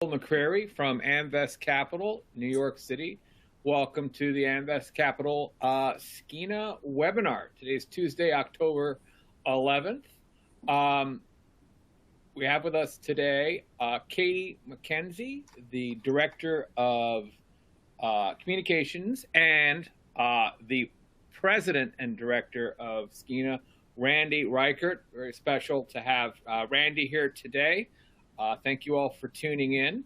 McCrary from Amvest Capital, New York City. Welcome to the Amvest Capital Skeena webinar. Today's Tuesday, October 11th. We have with us today Katie McKenzie, the Director of Communications, and the President and Director of Skeena, Randy Reichert. Very special to have Randy here today. Thank you all for tuning in.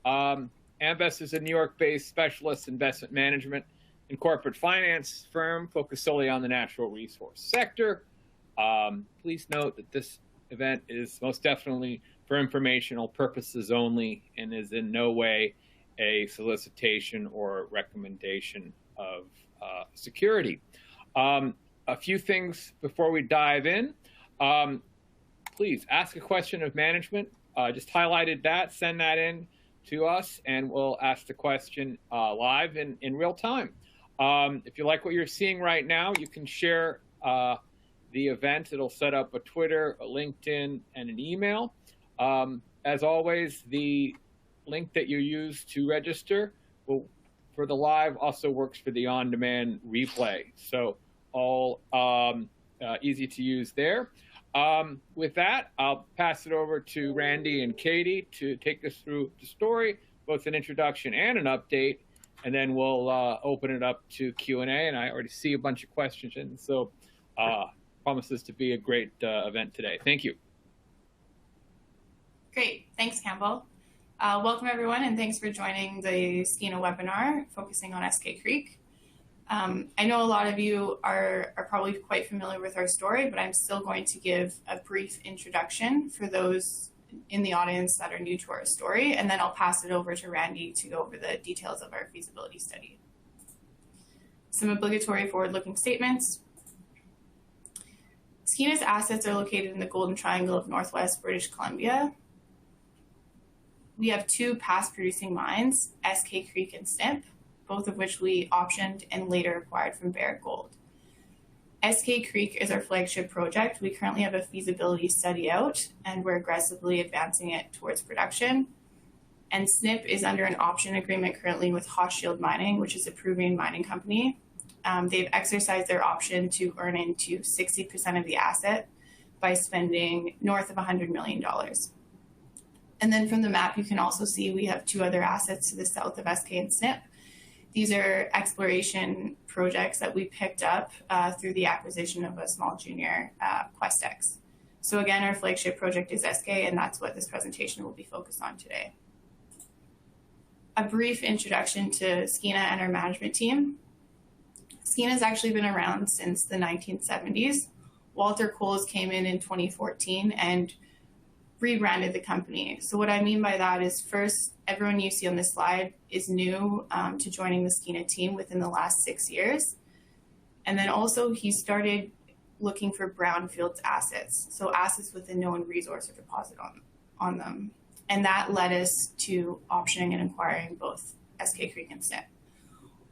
Amvest is a New York-based specialist investment management and corporate finance firm focused solely on the natural resource sector. Please note that this event is most definitely for informational purposes only and is in no way a solicitation or recommendation of security. A few things before we dive in. Please ask a question of management. Just highlighted that, send that in to us, and we'll ask the question live in real time. If you like what you're seeing right now, you can share the event. It'll set up a Twitter, a LinkedIn, and an email. As always, the link that you use to register for the live also works for the on-demand replay. So all easy to use there. With that, I'll pass it over to Randy and Katie to take us through the story, both an introduction and an update, and then we'll open it up to Q&A, and I already see a bunch of questions, and so promises to be a great event today. Thank you. Great. Thanks, Campbell. Welcome, everyone, and thanks for joining the Skeena webinar focusing on SK Creek. I know a lot of you are probably quite familiar with our story, but I'm still going to give a brief introduction for those in the audience that are new to our story, and then I'll pass it over to Randy to go over the details of our feasibility study. Some obligatory forward-looking statements. Skeena's assets are located in the Golden Triangle of Northwest British Columbia. We have two past-producing mines, SK Creek and Snip, both of which we optioned and later acquired from Barrick Gold. SK Creek is our flagship project. We currently have a feasibility study out, and we're aggressively advancing it towards production. And Snip is under an option agreement currently with Hochschild Mining, which is a Peruvian mining company. They've exercised their option to earn into 60% of the asset by spending north of $100 million. And then from the map, you can also see we have two other assets to the south of SK and Snip. These are exploration projects that we picked up through the acquisition of a small junior, QuestX. So again, our flagship project is SK, and that's what this presentation will be focused on today. A brief introduction to Skeena and our management team. Skeena has actually been around since the 1970s. Walter Coles came in 2014 and rebranded the company. So what I mean by that is, first, everyone you see on this slide is new to joining the Skeena team within the last 6 years. And then also he started looking for brownfields assets, so assets with a known resource or deposit on them. And that led us to optioning and acquiring both SK Creek and Snip.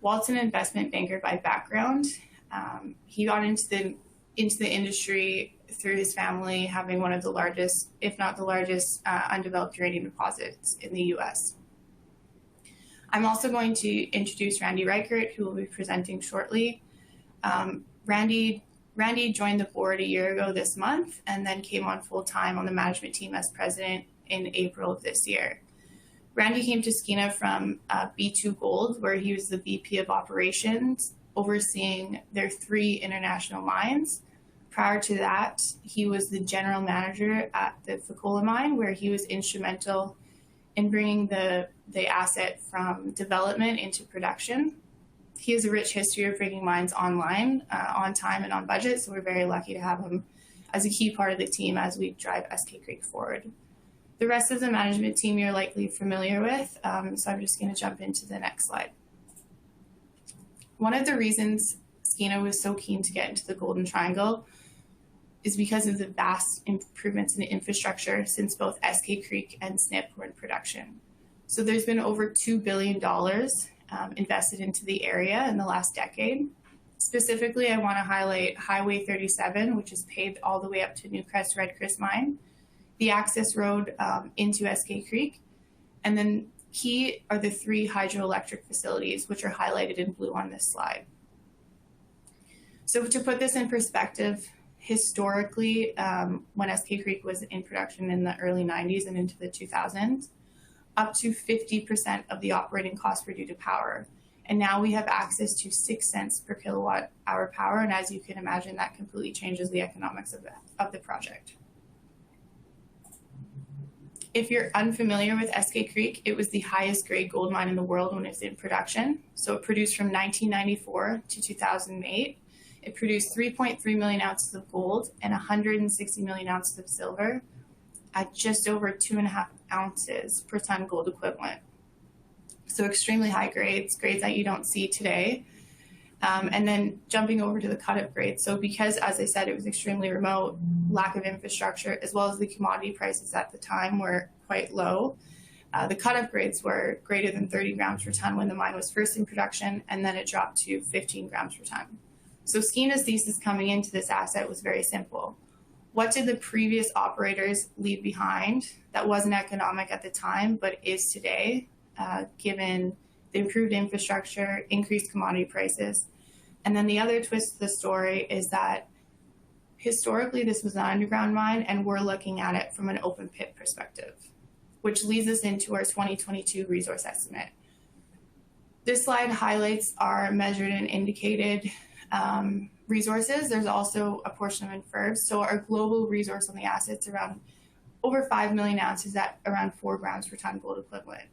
Walt's an investment banker by background. He got into the industry through his family having one of the largest, if not the largest, undeveloped uranium deposits in the US. I'm also going to introduce Randy Reichert, who will be presenting shortly. Randy joined the board a year ago this month and then came on full-time on the management team as president in April of this year. Randy came to Skeena from B2 Gold, where he was the VP of operations, overseeing their 3 international mines. Prior to that, he was the general manager at the Fekola mine, where he was instrumental in bringing the asset from development into production. He has a rich history of bringing mines online, on time and on budget, so we're very lucky to have him as a key part of the team as we drive SK Creek forward. The rest of the management team you're likely familiar with, so I'm just going to jump into the next slide. One of the reasons Skeena was so keen to get into the Golden Triangle is because of the vast improvements in the infrastructure since both SK Creek and Snip were in production. So there's been over $2 billion invested into the area in the last decade. Specifically, I want to highlight Highway 37, which is paved all the way up to Newcrest Red Chris mine, the access road into SK Creek, And then key are the 3 hydroelectric facilities, which are highlighted in blue on this slide. So to put this in perspective, historically, when SK Creek was in production in the early 90s and into the 2000s, up to 50% of the operating costs were due to power. And now we have access to 6 cents per kilowatt hour power. And as you can imagine, that completely changes the economics of the project. If you're unfamiliar with SK Creek, it was the highest grade gold mine in the world when it was in production. So it produced from 1994 to 2008. It produced 3.3 million ounces of gold and 160 million ounces of silver at just over 2.5 ounces per ton gold equivalent. So extremely high grades that you don't see today. And then jumping over to the cut-up grades. So because, as I said, it was extremely remote, lack of infrastructure, as well as the commodity prices at the time were quite low, the cut-up grades were greater than 30 grams per ton when the mine was first in production, and then it dropped to 15 grams per ton. So Skeena's thesis coming into this asset was very simple. What did the previous operators leave behind that wasn't economic at the time, but is today, given the improved infrastructure, increased commodity prices? And then the other twist to the story is that historically this was an underground mine, and we're looking at it from an open pit perspective, which leads us into our 2022 resource estimate. This slide highlights our measured and indicated resources. There's also a portion of inferred. So our global resource on the asset's around over 5 million ounces at around 4 grams per ton gold equivalent.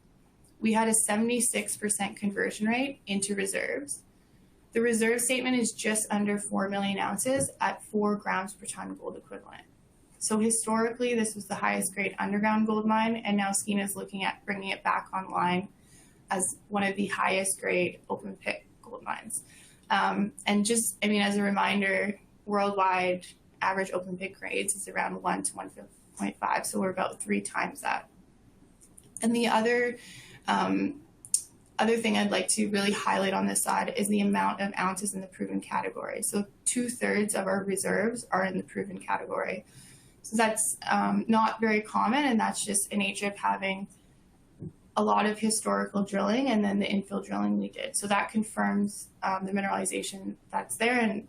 We had a 76% conversion rate into reserves. The reserve statement is just under 4 million ounces at 4 grams per ton gold equivalent. So historically, this was the highest grade underground gold mine, and now Skeena is looking at bringing it back online as one of the highest grade open pit gold mines. And just, as a reminder, worldwide average open pit grades is around 1 to 1.5, so we're about 3 times that. And the other thing I'd like to really highlight on this side is the amount of ounces in the proven category. So 2/3 of our reserves are in the proven category. So that's not very common, and that's just the nature of having a lot of historical drilling and then the infill drilling we did. So that confirms the mineralization that's there and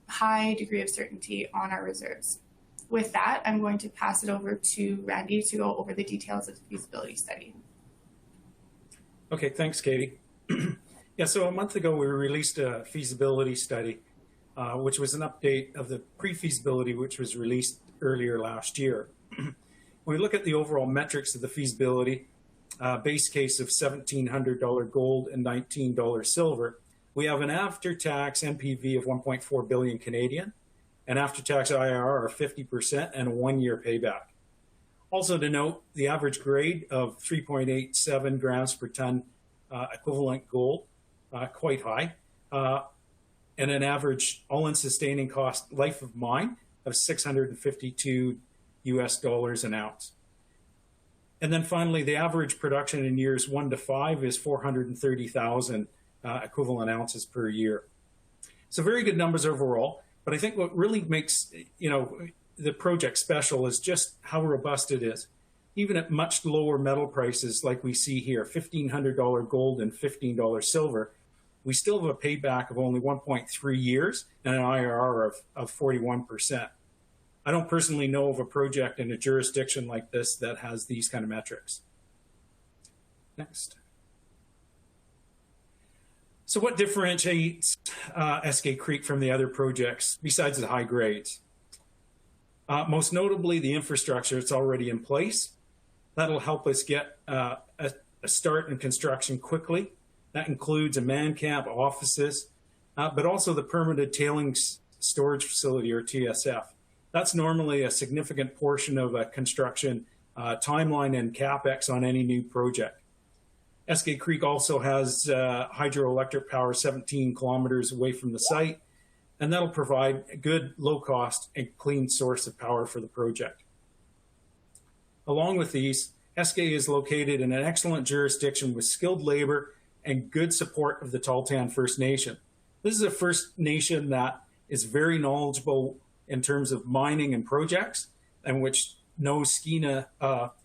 high degree of certainty on our reserves. With that, I'm going to pass it over to Randy to go over the details of the feasibility study. Okay, thanks, Katie. Yeah, so a month ago we released a feasibility study, which was an update of the pre-feasibility, which was released earlier last year. When we look at the overall metrics of the feasibility, base case of $1,700 gold and $19 silver, we have an after-tax NPV of 1.4 billion Canadian, an after-tax IRR of 50%, and a 1-year payback. Also to note, the average grade of 3.87 grams per ton equivalent gold, quite high, and an average all-in sustaining cost life of mine of $652 an ounce. And then finally, the average production in years 1 to 5 is 430,000 equivalent ounces per year. So very good numbers overall. But I think what really makes the project special is just how robust it is. Even at much lower metal prices like we see here, $1,500 gold and $15 silver, we still have a payback of only 1.3 years and an IRR of 41%. I don't personally know of a project in a jurisdiction like this that has these kind of metrics. Next. So what differentiates SK Creek from the other projects besides the high grades? Most notably, the infrastructure that's already in place. That'll help us get a start in construction quickly. That includes a man camp, offices, but also the permitted tailings storage facility, or TSF. That's normally a significant portion of a construction timeline and CapEx on any new project. SK Creek also has hydroelectric power 17 kilometers away from the site, and that'll provide a good, low-cost, and clean source of power for the project. Along with these, SK is located in an excellent jurisdiction with skilled labor and good support of the Tahltan First Nation. This is a First Nation that is very knowledgeable in terms of mining and projects, and which knows Skeena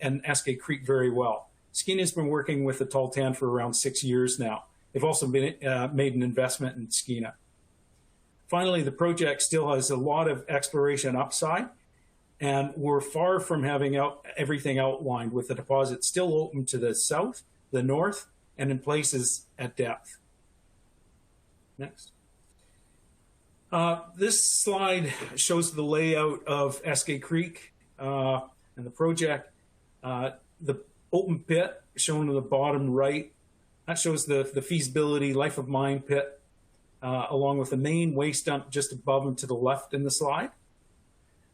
and SK Creek very well. Skeena's been working with the Toltan for around 6 years now. They've also made an investment in Skeena. Finally, the project still has a lot of exploration upside, and we're far from having everything outlined, with the deposit still open to the south, the north, and in places at depth. Next. This slide shows the layout of Eskay Creek and the project. The open pit shown in the bottom right, that shows the feasibility life of mine pit, along with the main waste dump just above and to the left in the slide.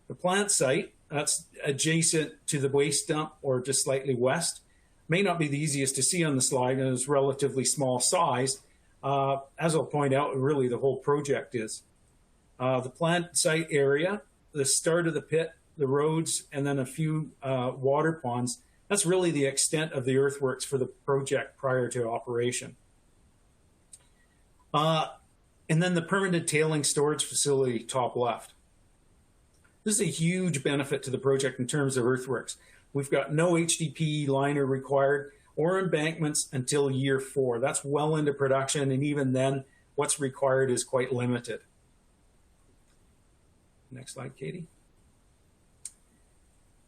The plant site, that's adjacent to the waste dump or just slightly west, may not be the easiest to see on the slide and is relatively small size. As I'll point out, really the whole project is. The plant site area, the start of the pit, the roads, and then a few water ponds, that's really the extent of the earthworks for the project prior to operation. And then the permanent tailing storage facility, top left. This is a huge benefit to the project in terms of earthworks. We've got no HDPE liner required or embankments until year 4. That's well into production, and even then, what's required is quite limited. Next slide, Katie.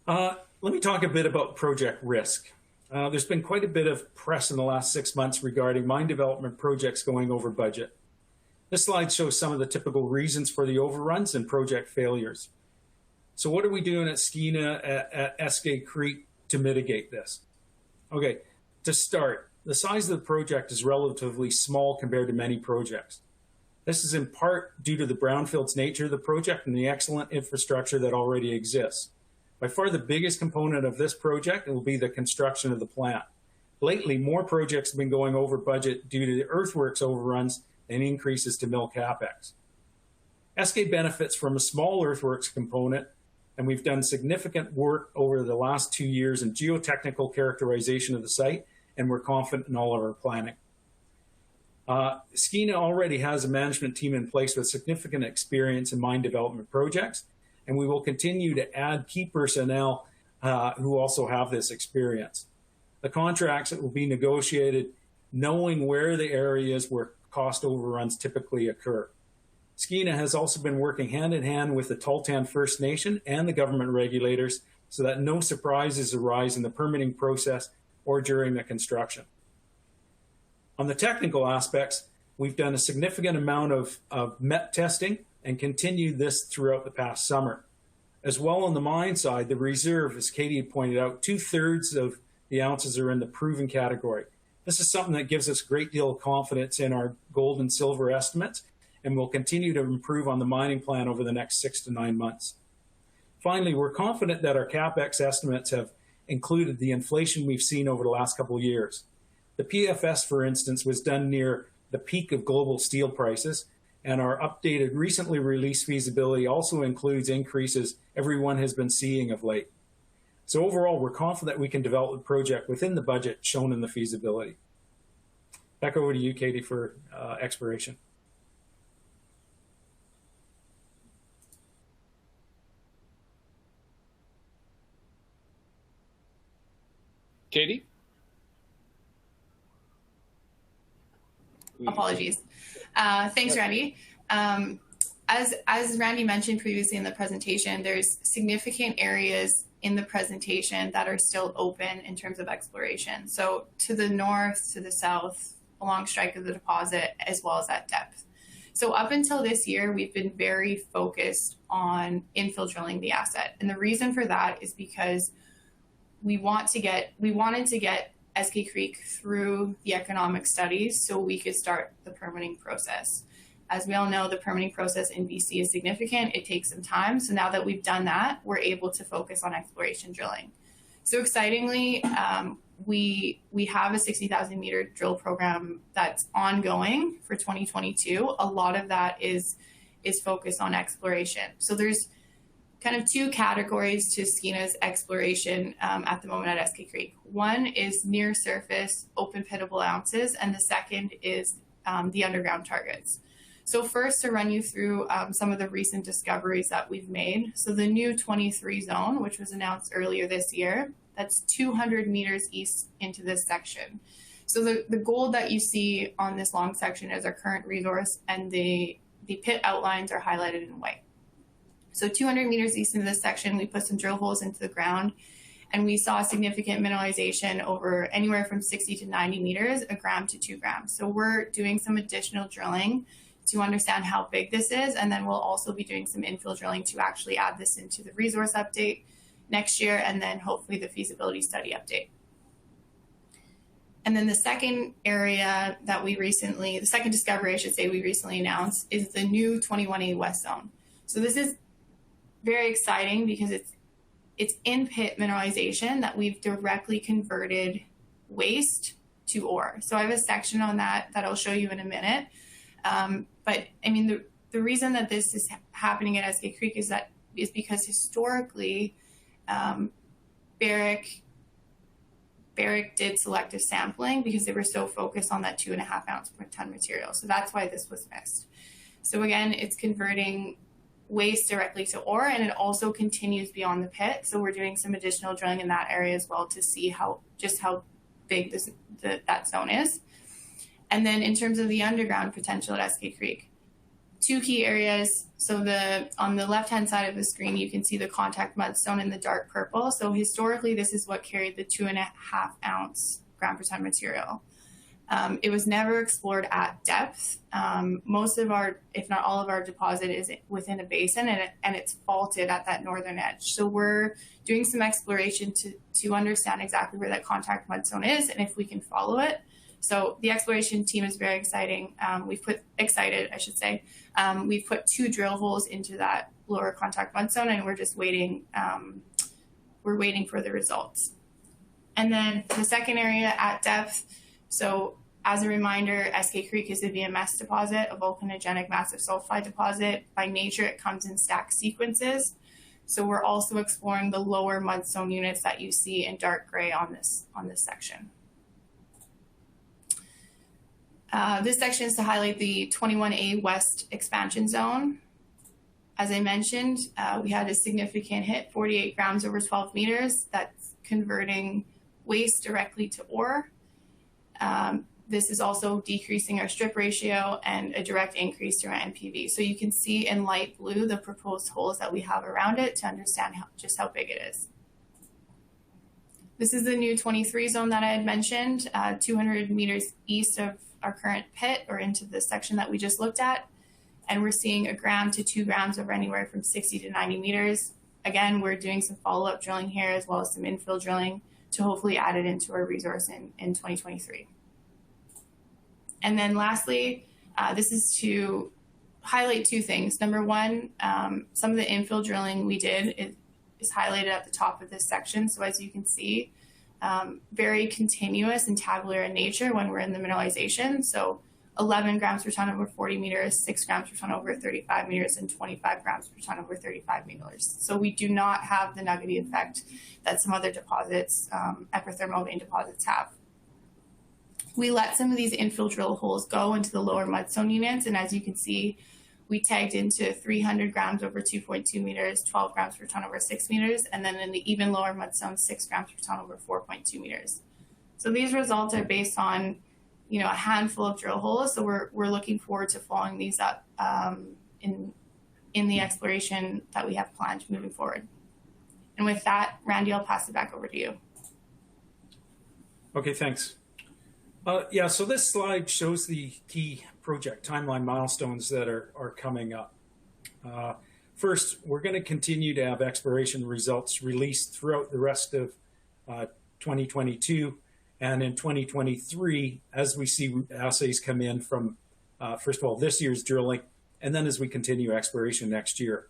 Let me talk a bit about project risk. There's been quite a bit of press in the last 6 months regarding mine development projects going over budget. This slide shows some of the typical reasons for the overruns and project failures. So what are we doing at Skeena at Eskay Creek to mitigate this? Okay, to start, the size of the project is relatively small compared to many projects. This is in part due to the brownfields nature of the project and the excellent infrastructure that already exists. By far the biggest component of this project will be the construction of the plant. Lately, more projects have been going over budget due to the earthworks overruns and increases to mill capex. Eskay benefits from a small earthworks component, and we've done significant work over the last 2 years in geotechnical characterization of the site, and we're confident in all of our planning. Skeena already has a management team in place with significant experience in mine development projects, and we will continue to add key personnel who also have this experience. The contracts that will be negotiated knowing where the areas where cost overruns typically occur. Skeena has also been working hand in hand with the Toltan First Nation and the government regulators so that no surprises arise in the permitting process or during the construction. On the technical aspects, we've done a significant amount of MET testing and continued this throughout the past summer. As well on the mine side, the reserve, as Katie pointed out, 2/3 of the ounces are in the proven category. This is something that gives us a great deal of confidence in our gold and silver estimates, and we'll continue to improve on the mining plan over the next 6 to 9 months. Finally, we're confident that our CapEx estimates have included the inflation we've seen over the last couple of years. The PFS, for instance, was done near the peak of global steel prices, and our updated, recently released feasibility also includes increases everyone has been seeing of late. So overall, we're confident we can develop the project within the budget shown in the feasibility. Back over to you, Katie, for exploration. Katie? Apologies. Thanks, Randy. As Randy mentioned previously in the presentation, there's significant areas in the presentation that are still open in terms of exploration. So to the north, to the south, along strike of the deposit, as well as at depth. So up until this year, we've been very focused on infill drilling the asset. And the reason for that is because we wanted to get Eskay Creek through the economic studies so we could start the permitting process. As we all know, the permitting process in BC is significant. It takes some time. So now that we've done that, we're able to focus on exploration drilling. So excitingly, we have a 60,000 meter drill program that's ongoing for 2022. A lot of that is focused on exploration. So there's kind of two categories to Skeena's exploration at the moment at Eskay Creek. One is near surface open pittable ounces, and the second is the underground targets. So first, to run you through some of the recent discoveries that we've made. So the new 23 zone, which was announced earlier this year, that's 200 meters east into this section. So the gold that you see on this long section is our current resource, and the pit outlines are highlighted in white. So 200 meters east into this section, we put some drill holes into the ground, and we saw significant mineralization over anywhere from 60 to 90 meters, a gram to 2 grams. So we're doing some additional drilling to understand how big this is, and then we'll also be doing some infill drilling to actually add this into the resource update next year, and then hopefully the feasibility study update. And then the second area that the second discovery I should say we recently announced is the new 21A West Zone. So this is very exciting because it's in pit mineralization that we've directly converted waste to ore. So I have a section on that I'll show you in a minute. But I mean, the reason that this is happening at SK Creek is because historically, Barrick did selective sampling because they were so focused on that 2.5 ounce per ton material. So that's why this was missed. So again, it's converting waste directly to ore, and it also continues beyond the pit. So we're doing some additional drilling in that area as well to see how big that zone is. And then in terms of the underground potential at SK Creek, 2 key areas. So on the left-hand side of the screen, you can see the contact mudstone in the dark purple. So historically, this is what carried the 2.5 ounce gram per ton material. It was never explored at depth. Most of our, if not all of our deposit is within a basin, and it's faulted at that northern edge. So we're doing some exploration to understand exactly where that contact mudstone is and if we can follow it. So the exploration team is very exciting. We've put 2 drill holes into that lower contact mudstone, and we're just waiting. We're waiting for the results. And then the second area at depth. So as a reminder, SK Creek is a VMS deposit, a volcanogenic massive sulfide deposit. By nature, it comes in stacked sequences. So we're also exploring the lower mudstone units that you see in dark gray on this section. This section is to highlight the 21A West expansion zone. As I mentioned, we had a significant hit, 48 grams over 12 meters. That's converting waste directly to ore. This is also decreasing our strip ratio and a direct increase to our NPV. So you can see in light blue the proposed holes that we have around it to understand just how big it is. This is the new 23 zone that I had mentioned, 200 meters east of our current pit, or into the section that we just looked at. And we're seeing a gram to 2 grams over anywhere from 60 to 90 meters. Again, we're doing some follow-up drilling here as well as some infill drilling to hopefully add it into our resource in 2023. And then lastly, this is to highlight 2 things. Number one, some of the infill drilling we did is highlighted at the top of this section. So as you can see, very continuous and tabular in nature when we're in the mineralization. So 11 grams per ton over 40 meters, 6 grams per ton over 35 meters, and 25 grams per ton over 35 meters. So we do not have the nuggety effect that some other deposits, epithermal vein deposits, have. We let some of these infill drill holes go into the lower mudstone units, and as you can see, we tagged into 300 grams over 2.2 meters, 12 grams per ton over 6 meters, and then in the even lower mudstone, 6 grams per ton over 4.2 meters. So these results are based on, a handful of drill holes. So we're looking forward to following these up in the exploration that we have planned moving forward. And with that, Randy, I'll pass it back over to you. Okay, thanks. So this slide shows the key project timeline milestones that are coming up. First, we're going to continue to have exploration results released throughout the rest of 2022 and in 2023 as we see assays come in from, first of all, this year's drilling, and then as we continue exploration next year.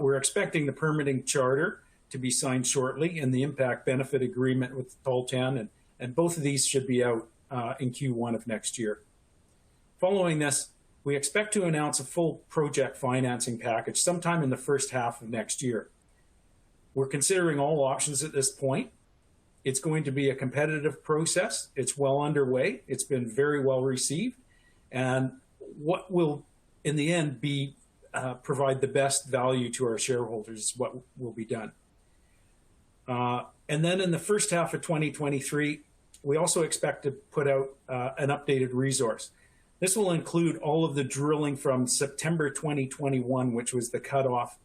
We're expecting the permitting charter to be signed shortly and the impact benefit agreement with Toltan, and both of these should be out in Q1 of next year. Following this, we expect to announce a full project financing package sometime in the first half of next year. We're considering all options at this point. It's going to be a competitive process. It's well underway. It's been very well received. And what will, in the end, provide the best value to our shareholders is what will be done. And then in the first half of 2023, we also expect to put out an updated resource. This will include all of the drilling from September 2021, which was the cutoff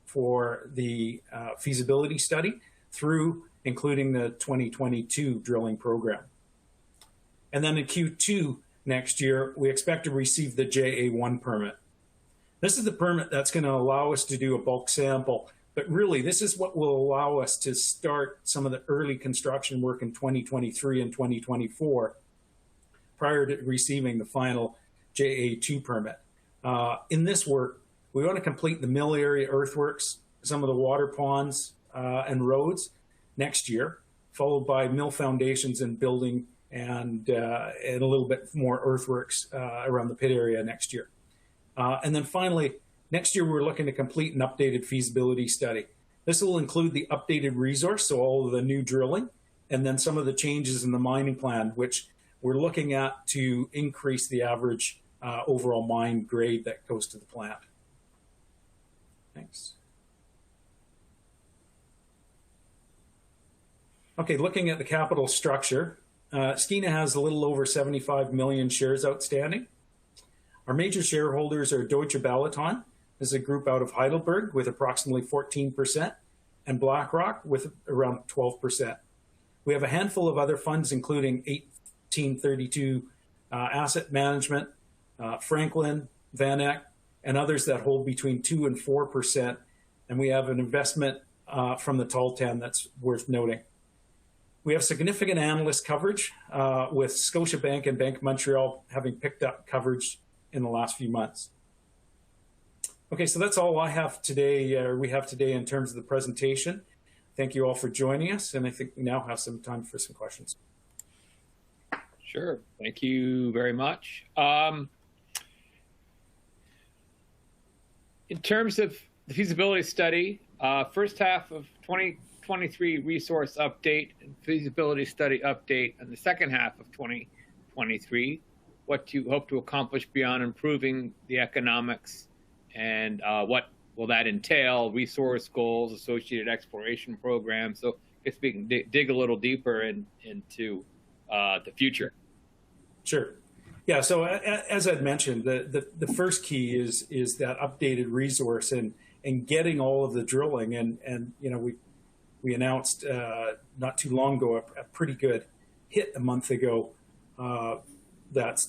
for the feasibility study, through including the 2022 drilling program. And then in Q2 next year, we expect to receive the JA1 permit. This is the permit that's going to allow us to do a bulk sample, but really this is what will allow us to start some of the early construction work in 2023 and 2024 prior to receiving the final JA2 permit. In this work, we want to complete the mill area earthworks, some of the water ponds and roads next year, followed by mill foundations and building and a little bit more earthworks around the pit area next year. And then finally, next year we're looking to complete an updated feasibility study. This will include the updated resource, so all of the new drilling, and then some of the changes in the mining plan, which we're looking at to increase the average overall mine grade that goes to the plant. Thanks. Okay, looking at the capital structure, Skeena has a little over 75 million shares outstanding. Our major shareholders are Deutsche Balaton, this is a group out of Heidelberg with approximately 14%, and BlackRock with around 12%. We have a handful of other funds, including 1832 Asset Management, Franklin, Van Eck, and others that hold between 2 and 4%. And we have an investment from the Tall-10 that's worth noting. We have significant analyst coverage with Scotiabank and Bank of Montreal having picked up coverage in the last few months. Okay, so that's all I have today, we have today in terms of the presentation. Thank you all for joining us, and I think we now have some time for some questions. Sure, thank you very much. In terms of the feasibility study, first half of 2023 resource update and feasibility study update, and the second half of 2023, what do you hope to accomplish beyond improving the economics, and what will that entail? Resource goals, associated exploration programs. So I guess we can dig a little deeper into the future. Sure. Yeah. So as I'd mentioned, the first key is that updated resource and getting all of the drilling, and you know, we announced not too long ago a pretty good hit a month ago that's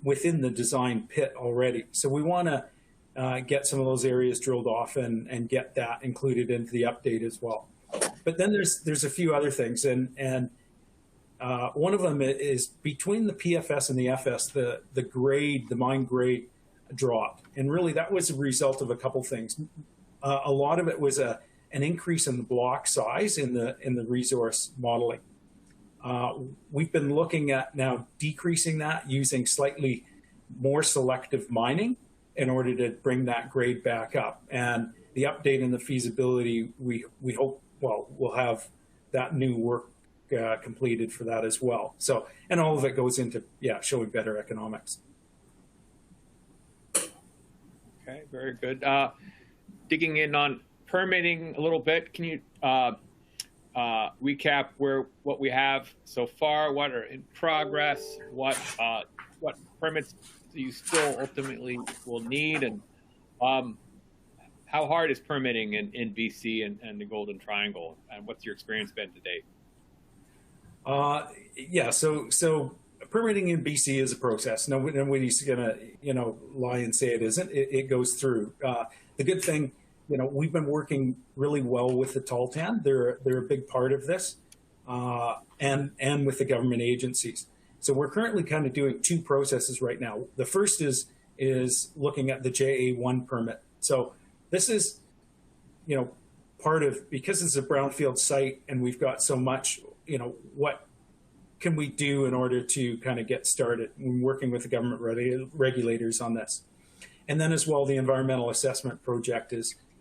within the design pit already. So we want to get some of those areas drilled off and get that included into the update as well. But then there's a few other things, and one of them is between the PFS and the FS, the mine grade dropped, and really that was a result of a couple things. A lot of it was an increase in the block size in the resource modeling. We've been looking at now decreasing that using slightly more selective mining in order to bring that grade back up. And the update in the feasibility, we hope, well, we'll have that new work completed for that as well. So, and all of it goes into, showing better economics. Okay, very good. Digging in on permitting a little bit, can you recap what we have so far, what are in progress, what permits you still ultimately will need, and how hard is permitting in BC and the Golden Triangle, and what's your experience been to date? So permitting in BC is a process. Nobody's gonna lie and say it isn't. It goes through. The good thing, we've been working really well with the Tall-10. They're a big part of this, and with the government agencies. So we're currently kind of doing two processes right now. The first is looking at the JA1 permit. So this is, part of, because it's a brownfield site and we've got so much, what can we do in order to kind of get started? We're working with the government regulators on this. And then as well, the environmental assessment project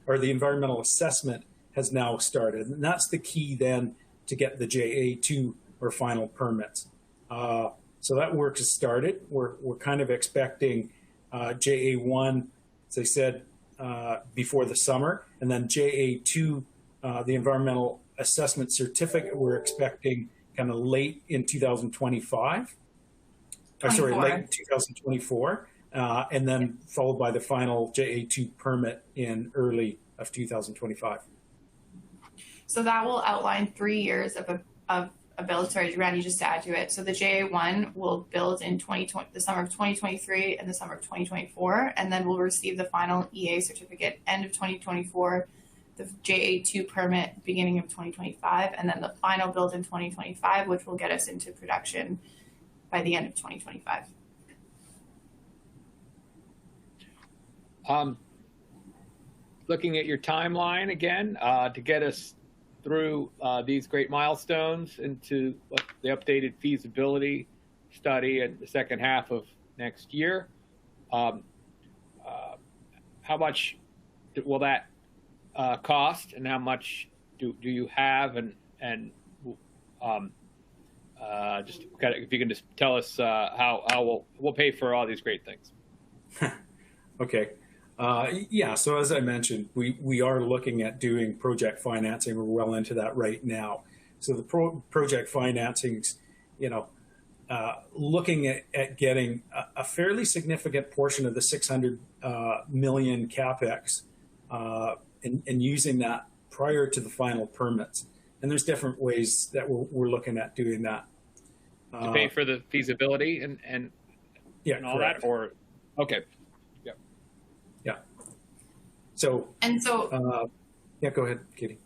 the environmental assessment has now started. And that's the key then to get the JA2 or final permits. So that work has started. We're kind of expecting JA1, as I said, before the summer, and then JA2, the environmental assessment certificate we're expecting kind of late in 2025. Sorry, late 2024, and then followed by the final JA2 permit in early of 2025. So that will outline 3 years of a build. Sorry, Randy, just to add to it. So the JA1 will build in the summer of 2023 and the summer of 2024, and then we'll receive the final EA certificate end of 2024, the JA2 permit beginning of 2025, and then the final build in 2025, which will get us into production by the end of 2025. Looking at your timeline again, to get us through these great milestones into the updated feasibility study in the second half of next year, how much will that cost, and how much do you have, and just kind of, if you can just tell us how we'll pay for all these great things. Okay. Yeah, so as I mentioned, we are looking at doing project financing. We're well into that right now. So the project financing's, looking at getting a fairly significant portion of the 600 million CapEx and using that prior to the final permits. And there's different ways that we're looking at doing that. To pay for the feasibility and all correct. that, or okay. Yeah. So yeah, go ahead, Katie.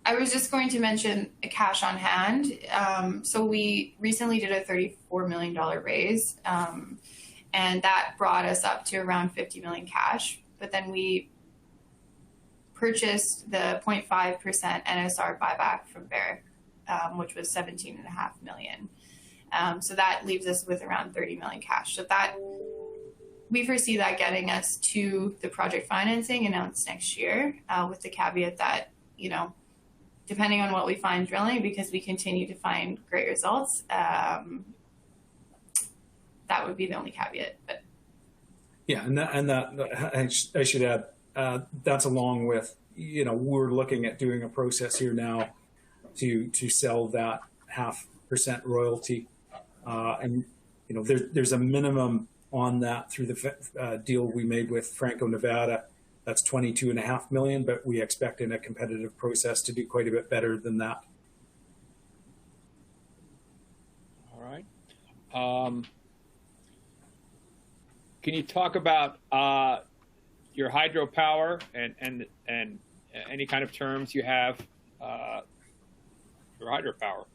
I was just going to mention a cash on hand. So we recently did a $34 million raise, and that brought us up to around 50 million cash. But then we purchased the 0.5% NSR buyback from Barrick, which was 17.5 million. So that leaves us with around 30 million cash. So that we foresee that getting us to the project financing announced next year, with the caveat that, depending on what we find drilling, because we continue to find great results, that would be the only caveat. But yeah, and that I should add, that's along with, we're looking at doing a process here now to sell that 0.5% royalty, and there's a minimum on that through the deal we made with Franco-Nevada. That's 22.5 million, but we expect in a competitive process to do quite a bit better than that. All right. Can you talk about your hydropower and any kind of terms you have for hydropower?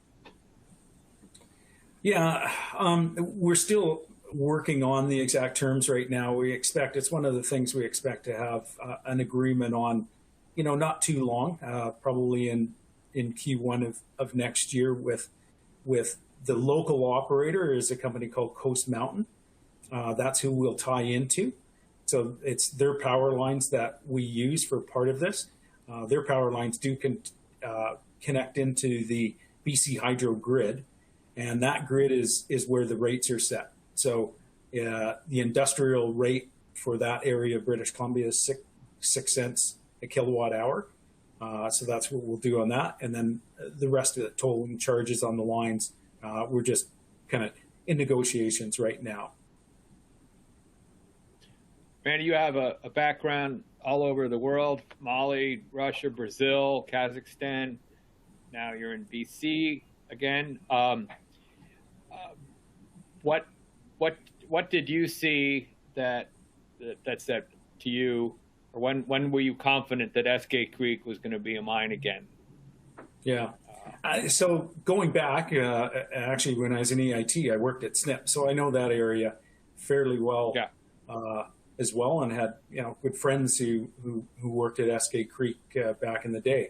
Yeah, we're still working on the exact terms right now. It's one of the things we expect to have an agreement on, not too long, probably in Q1 of next year with the local operator is a company called Coast Mountain. That's who we'll tie into. So it's their power lines that we use for part of this. Their power lines do connect into the BC Hydro grid, and that grid is where the rates are set. So the industrial rate for that area of British Columbia is 6 cents a kilowatt hour. So that's what we'll do on that. And then the rest of the tolling charges on the lines, we're just kind of in negotiations right now. Randy, you have a background all over the world: Mali, Russia, Brazil, Kazakhstan. Now you're in BC again. What did you see that said to you, or when were you confident that Eskay Creek was going to be a mine again? Yeah. So going back, actually, when I was in EIT, I worked at SNP, so I know that area fairly well. Yeah. As well, and had good friends who worked at Eskay Creek back in the day.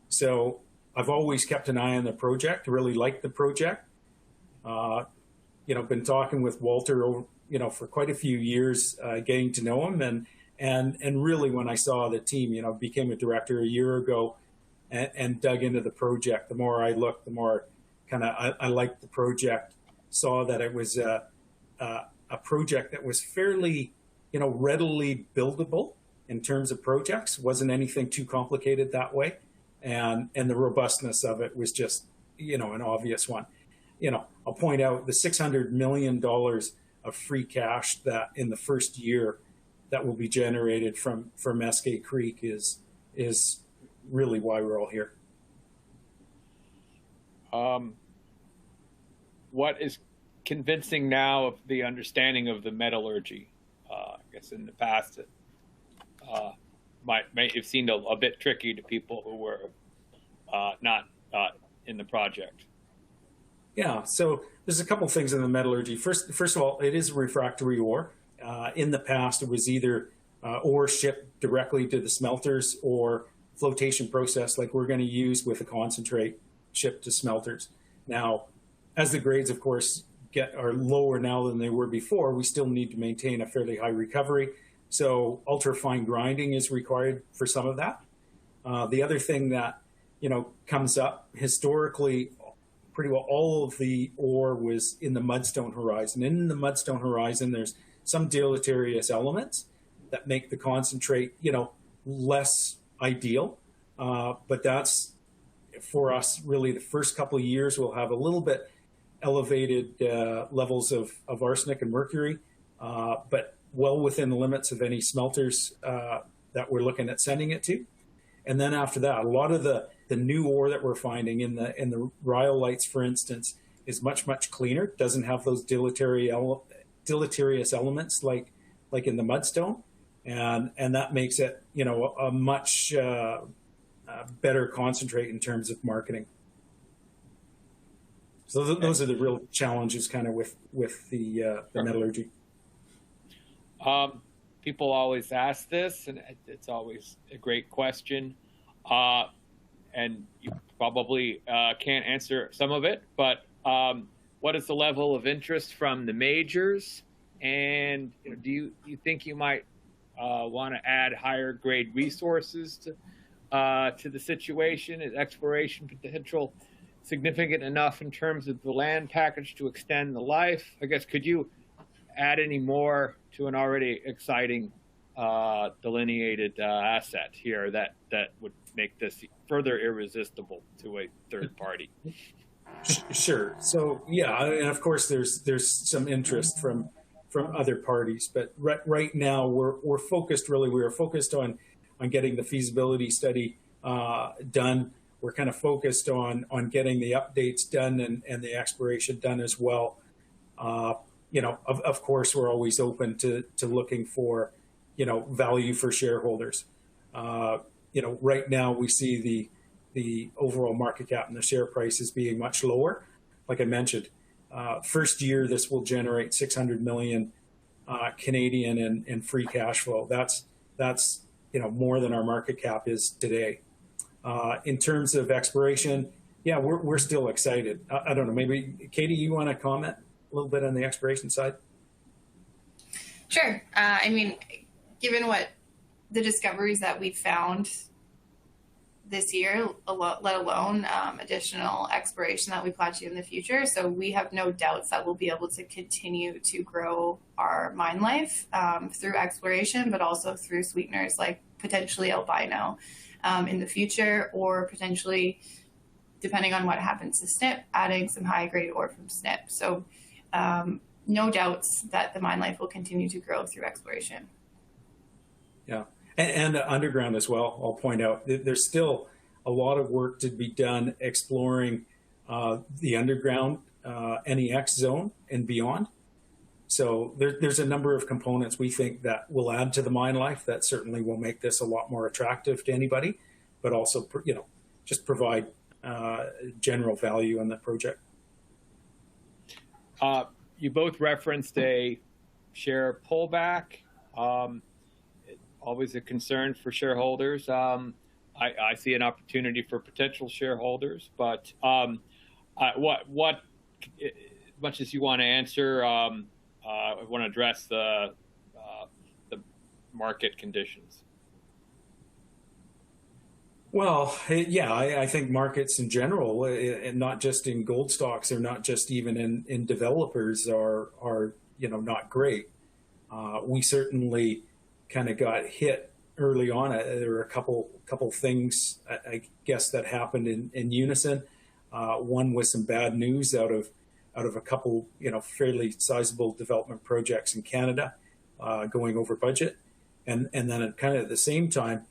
So I've always kept an eye on the project. Really liked the project. Been talking with Walter over, for quite a few years, getting to know him, and really when I saw the team, became a director a year ago, and dug into the project. The more I looked, the more kind of I liked the project. Saw that it was a project that was fairly readily buildable in terms of projects. Wasn't anything too complicated that way. and the robustness of it was just, an obvious one. I'll point out the $600 million of free cash that in the first year that will be generated from SK Creek is really why we're all here. What is convincing now of the understanding of the metallurgy? I guess in the past it might have seemed a bit tricky to people who were not in the project. Yeah, so there's a couple things in the metallurgy. First of all, it is refractory ore. In the past, it was either ore shipped directly to the smelters or flotation process like we're going to use with a concentrate shipped to smelters. Now, as the grades, of course, are lower now than they were before, we still need to maintain a fairly high recovery. So ultra-fine grinding is required for some of that. The other thing that, comes up historically, pretty well all of the ore was in the mudstone horizon. In the mudstone horizon, there's some deleterious elements that make the concentrate, less ideal. But that's, for us, really the first couple of years, we'll have a little bit elevated levels of arsenic and mercury, but well within the limits of any smelters that we're looking at sending it to. And then after that, a lot of the new ore that we're finding in the rhyolites, for instance, is much cleaner. Doesn't have those deleterious elements like in the mudstone, and that makes it a much better concentrate in terms of marketing. So those are the real challenges, kind of with the metallurgy. People always ask this, and it's always a great question. And you probably can't answer some of it, but what is the level of interest from the majors? And do you think you might want to add higher grade resources to the situation? Is exploration potential significant enough in terms of the land package to extend the life? I guess, could you add any more to an already exciting delineated asset here that would make this further irresistible to a third party? Sure. So yeah, and of course there's some interest from other parties, but right now we're focused on getting the feasibility study done. We're kind of focused on getting the updates done and the exploration done as well. Of course, we're always open to looking for, value for shareholders. Right now we see the overall market cap and the share price as being much lower. Like I mentioned, first year, this will generate 600 million Canadian in free cash flow. That's more than our market cap is today. In terms of exploration, yeah, we're still excited. I don't know, maybe Katie, you want to comment a little bit on the exploration side? Sure. Given what the discoveries that we found this year, let alone additional exploration that we plan to do in the future, so we have no doubts that we'll be able to continue to grow our mine life through exploration, but also through sweeteners like potentially albino in the future, or potentially, depending on what happens to SNP, adding some high-grade ore from SNP. So no doubts that the mine life will continue to grow through exploration. Yeah, and underground as well. I'll point out there's still a lot of work to be done exploring the underground NEX zone and beyond. So there's a number of components we think that will add to the mine life that certainly will make this a lot more attractive to anybody, but also just provide general value on the project. You both referenced a share pullback. Always a concern for shareholders. I see an opportunity for potential shareholders, but what much as you want to answer, I want to address the market conditions. Well, yeah, I think markets in general, and not just in gold stocks, or not just even in developers, are not great. We certainly kind of got hit early on, there were a couple things I guess that happened in unison. One was some bad news out of a couple, fairly sizable development projects in Canada going over budget, and then at kind of at the same time,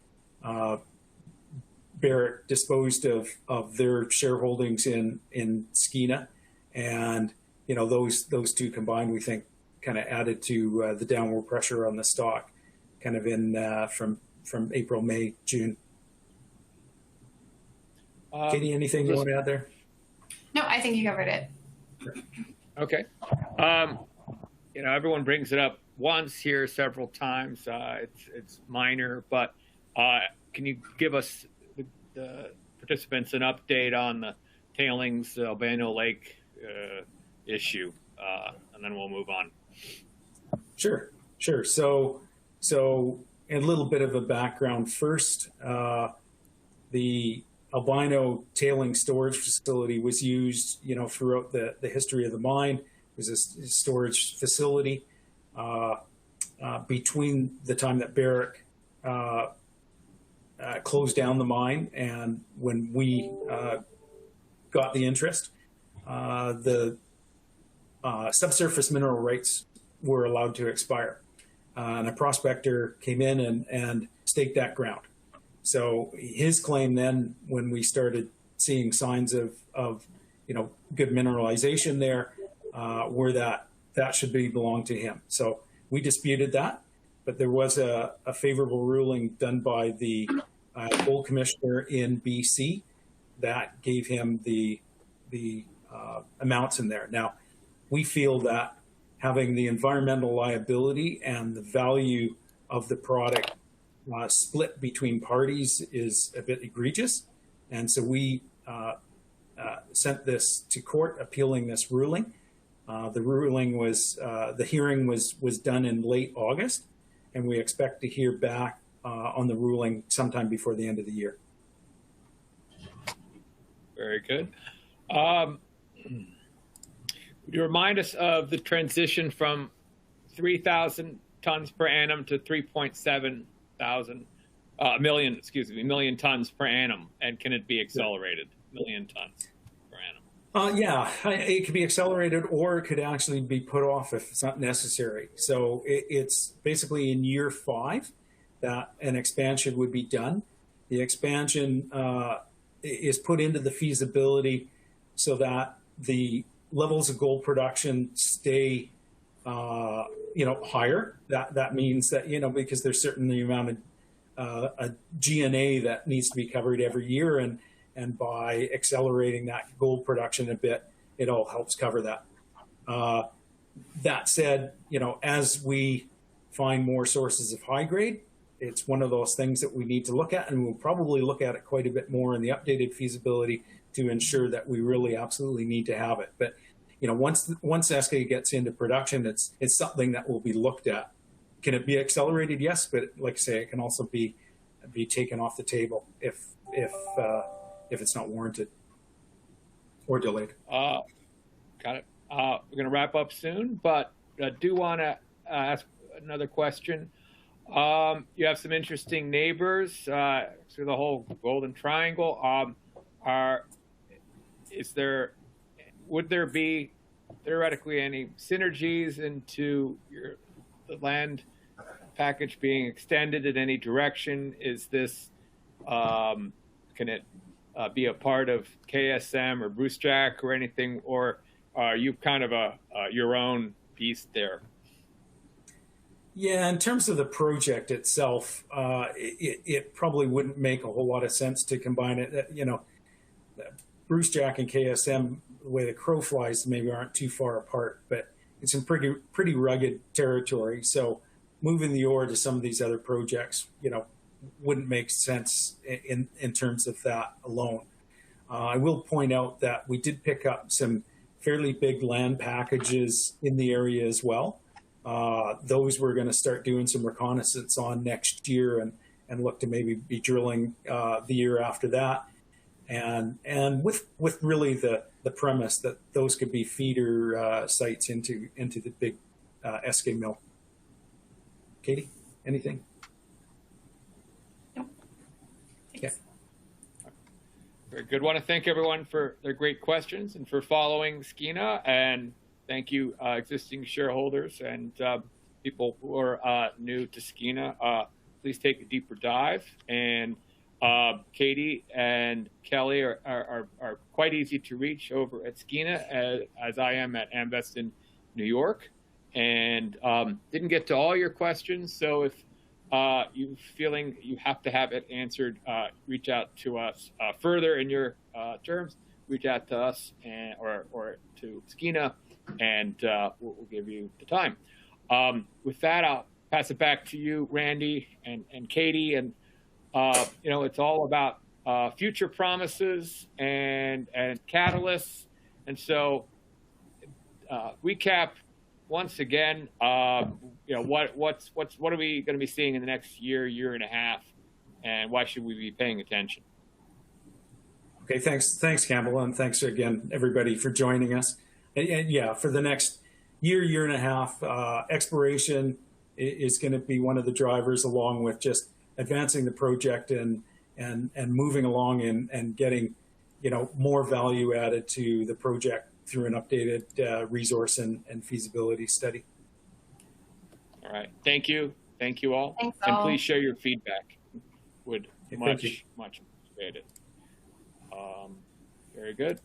Barrick disposed of their shareholdings in Skeena, and those two combined, we think, kind of added to the downward pressure on the stock, kind of in from April, May, June. Katie, anything you want to add there? No, I think you covered it. Okay. Everyone brings it up once here, several times. It's minor, but can you give us the participants an update on the tailings Albano Lake issue, and then we'll move on. Sure. So a little bit of a background first. The albino tailing storage facility was used, throughout the history of the mine. It was a storage facility between the time that Barrick closed down the mine and when we got the interest. The subsurface mineral rights were allowed to expire. And a prospector came in and staked that ground. So his claim then, when we started seeing signs of good mineralization there, were that should belong to him. So we disputed that, but there was a favorable ruling done by the gold commissioner in BC that gave him the amounts in there. Now, we feel that having the environmental liability and the value of the product split between parties is a bit egregious. And so we sent this to court appealing this ruling. The ruling was, the hearing was done in late August, and we expect to hear back on the ruling sometime before the end of the year. Very good. Would you remind us of the transition from 3,000 tons per annum to 3.7 million tons per annum, and can it be accelerated? Million tons per annum. Yeah, it could be accelerated, or it could actually be put off if it's not necessary. So it's basically in year 5 that an expansion would be done. The expansion is put into the feasibility so that the levels of gold production stay higher. That means that, because there's certainly amount of a G&A that needs to be covered every year, and by accelerating that gold production a bit, it all helps cover that. That said, as we find more sources of high grade, it's one of those things that we need to look at, and we'll probably look at it quite a bit more in the updated feasibility to ensure that we really absolutely need to have it. But once SK gets into production, it's something that will be looked at. Can it be accelerated? Yes, but like I say, it can also be taken off the table if it's not warranted or delayed. Got it. We're going to wrap up soon, but I do want to ask another question. You have some interesting neighbors through the whole Golden Triangle. Would there be theoretically any synergies into the land package being extended in any direction? Is this, can it be a part of KSM or Brucejack or anything, or are you kind of your own piece there? Yeah, in terms of the project itself, it probably wouldn't make a whole lot of sense to combine it. Brucejack and KSM, the way the crow flies, maybe aren't too far apart, but it's in pretty rugged territory. So moving the ore to some of these other projects, wouldn't make sense in terms of that alone. I will point out that we did pick up some fairly big land packages in the area as well. Those we're going to start doing some reconnaissance on next year and look to maybe be drilling the year after that. And with really the premise that those could be feeder sites into the big SK mill. Katie, anything? Very good. Want to thank everyone for their great questions and for following Skeena. And thank you, existing shareholders and people who are new to Skeena. Please take a deeper dive. And Katie and Kelly are quite easy to reach over at Skeena, as I am at Amvest in New York. And didn't get to all your questions, so if you're feeling you have to have it answered, reach out to us further in your terms. Reach out to us or to Skeena, and we'll give you the time. With that, I'll pass it back to you, Randy and Katie. And you know, it's all about future promises and catalysts. And so, recap once again. You know, what are we going to be seeing in the next year and a half, and why should we be paying attention? Okay, thanks, Campbell, and thanks again, everybody, for joining us. And yeah, for the next year and a half, exploration is going to be one of the drivers, along with just advancing the project and moving along and getting, you know, more value added to the project through an updated resource and feasibility study. All right. Thank you all. Thanks and all. Please share your feedback. Would much appreciate it. Very good.